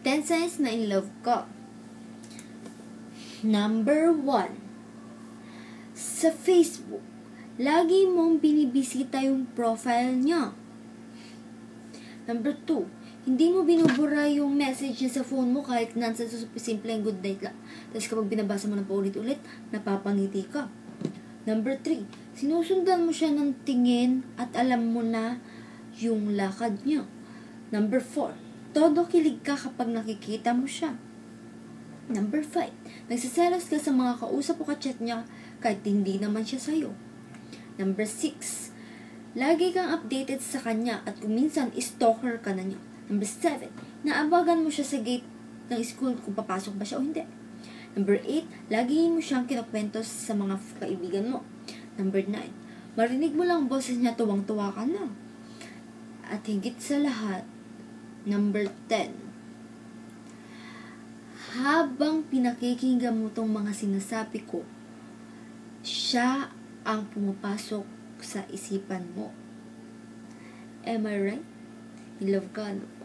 10 signs na in love ka. Number 1. Sa Facebook, lagi mong binibisita yung profile niya. Number 2. Hindi mo binubura yung message niya sa phone mo kahit nasa simpleng good night lang. Tapos kapag binabasa mo ng paulit-ulit, napapangiti ka. Number 3. Sinusundan mo siya ng tingin at alam mo na yung lakad niya. Number 4. Todo kilig ka kapag nakikita mo siya. Number 5. Nagsiselos ka sa mga kausap o kachat niya kahit hindi naman siya sa'yo. Number 6. Lagi kang updated sa kanya at kung minsan stalker ka na niya. Number 7. Naabagan mo siya sa gate ng school kung papasok ba siya o hindi. Number 8. Lagi mo siyang kinukwento sa mga kaibigan mo. Number 9. Marinig mo lang boses niya, tuwang-tuwa ka na. At higit sa lahat, number 10. Habang pinakikinggan mo tong mga sinasabi ko, siya ang pumapasok sa isipan mo. Am I right? In love ka, no?